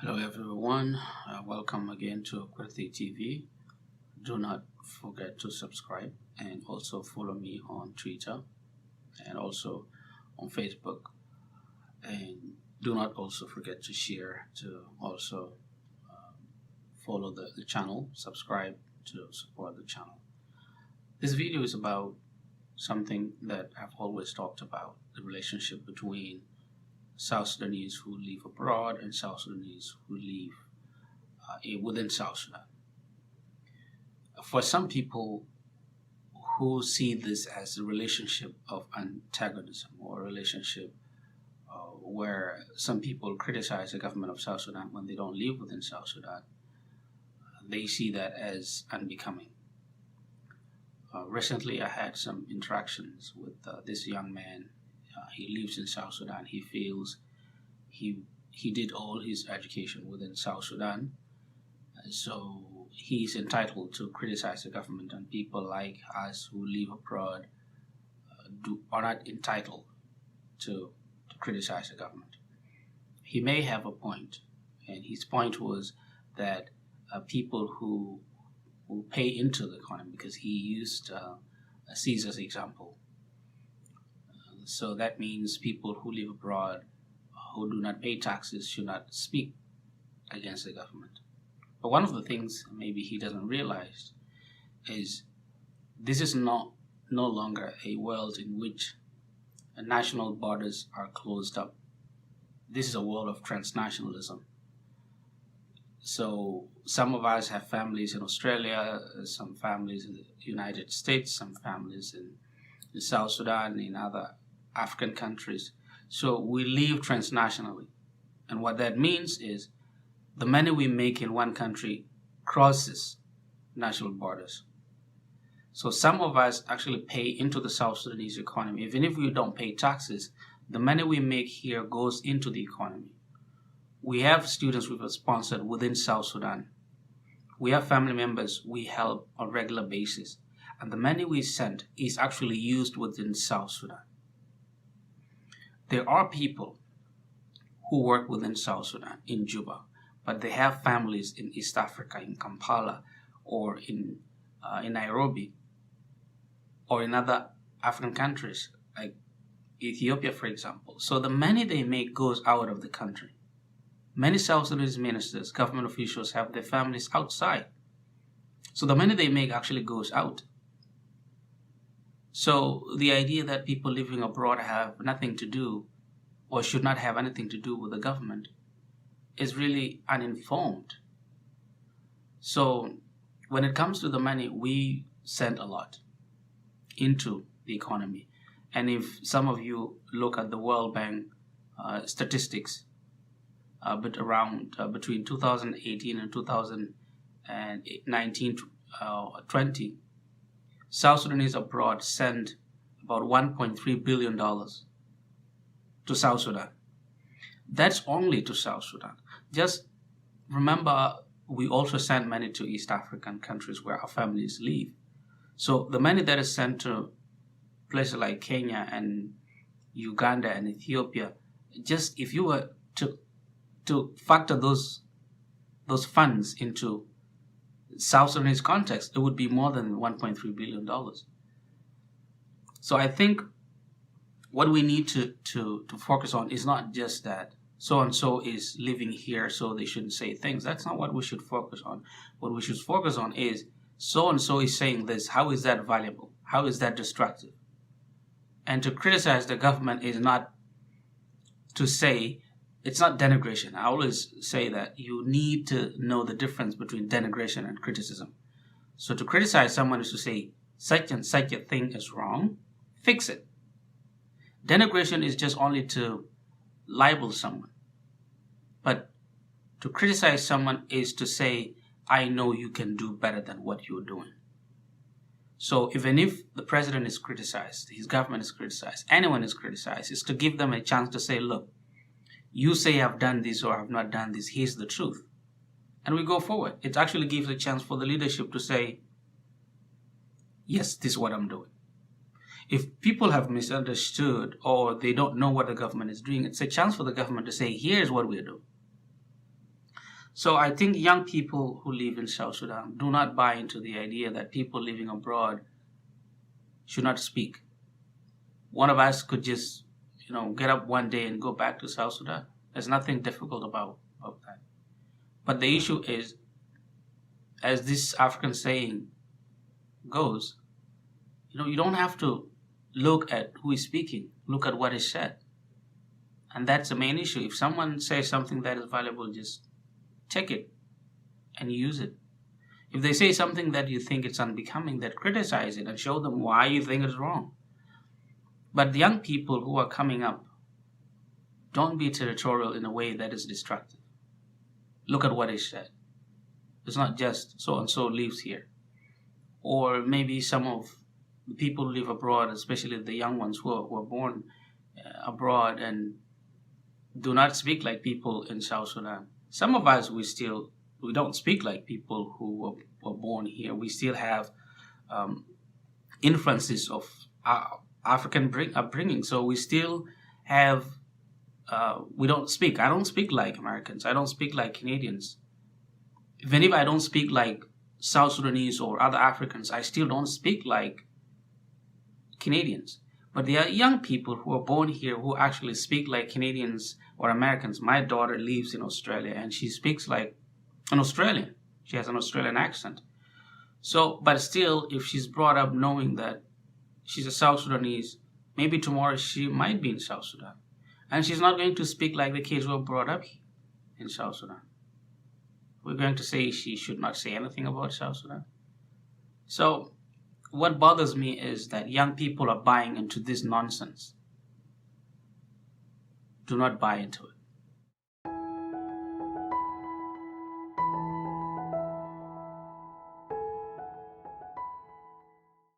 Hello everyone, welcome again to Quality TV. Do not forget to subscribe and also follow me on Twitter and also on Facebook. And do not also forget to share to also follow the channel, subscribe to support the channel. This video is about something that I've always talked about, the relationship between South Sudanese who live abroad and South Sudanese who live within South Sudan. For some people who see this as a relationship of antagonism or a relationship where some people criticize the government of South Sudan when they don't live within South Sudan, they see that as unbecoming. Recently, I had some interactions with this young man. He lives in South Sudan. He feels he did all his education within South Sudan, so he's entitled to criticize the government, and people like us who live abroad are not entitled to criticize the government. He may have a point, and his point was that people who pay into the economy, because he used Caesar's example. So that means people who live abroad who do not pay taxes should not speak against the government. But one of the things maybe he doesn't realize is this is no longer a world in which national borders are closed up. This is a world of transnationalism. So some of us have families in Australia, some families in the United States, some families in South Sudan, in other African countries. So we live transnationally. And what that means is the money we make in one country crosses national borders. So some of us actually pay into the South Sudanese economy. Even if we don't pay taxes, the money we make here goes into the economy. We have students we've sponsored within South Sudan. We have family members we help on a regular basis. And the money we send is actually used within South Sudan. There are people who work within South Sudan, in Juba, but they have families in East Africa, in Kampala, or in Nairobi, or in other African countries, like Ethiopia, for example. So the money they make goes out of the country. Many South Sudanese ministers, government officials have their families outside. So the money they make actually goes out. So the idea that people living abroad have nothing to do or should not have anything to do with the government is really uninformed. So when it comes to the money, we send a lot into the economy. And if some of you look at the World Bank statistics, but around between 2018 and 2019-20, South Sudanese abroad send about $1.3 billion to South Sudan. That's only to South Sudan. Just remember, we also send money to East African countries where our families live. So the money that is sent to places like Kenya and Uganda and Ethiopia, just if you were to factor those funds into South Sudanese context, it would be more than $1.3 billion. So I think what we need to focus on is not just that so-and-so is living here, so they shouldn't say things. That's not what we should focus on. What we should focus on is so-and-so is saying this. How is that valuable? How is that destructive? And to criticize the government is not to say, it's not denigration. I always say that you need to know the difference between denigration and criticism. So to criticize someone is to say, such and such a thing is wrong, fix it. Denigration is just only to libel someone. But to criticize someone is to say, I know you can do better than what you're doing. So even if the president is criticized, his government is criticized, anyone is criticized, is to give them a chance to say, look, you say I've done this or I've not done this, here's the truth. And we go forward. It actually gives a chance for the leadership to say, yes, this is what I'm doing. If people have misunderstood or they don't know what the government is doing, it's a chance for the government to say, here's what we're doing. So I think young people who live in South Sudan do not buy into the idea that people living abroad should not speak. One of us could just, get up one day and go back to South Sudan. There's nothing difficult about that. But the issue is, as this African saying goes, you don't have to look at who is speaking, look at what is said. And that's the main issue. If someone says something that is valuable, just take it and use it. If they say something that you think it's unbecoming, then criticize it and show them why you think it's wrong. But the young people who are coming up, don't be territorial in a way that is destructive. Look at what is said. It's not just so-and-so lives here. Or maybe some of the people who live abroad, especially the young ones who are born abroad and do not speak like people in South Sudan. Some of us, we don't speak like people who were born here. We still have influences of African upbringing. So we still have, I don't speak like Americans. I don't speak like Canadians. Even if I don't speak like South Sudanese or other Africans, I still don't speak like Canadians. But there are young people who are born here who actually speak like Canadians or Americans. My daughter lives in Australia and she speaks like an Australian. She has an Australian accent. So, but still, if she's brought up knowing that she's a South Sudanese, maybe tomorrow she might be in South Sudan. And she's not going to speak like the kids who are brought up in South Sudan. We're going to say she should not say anything about South Sudan. So, what bothers me is that young people are buying into this nonsense. Do not buy into it.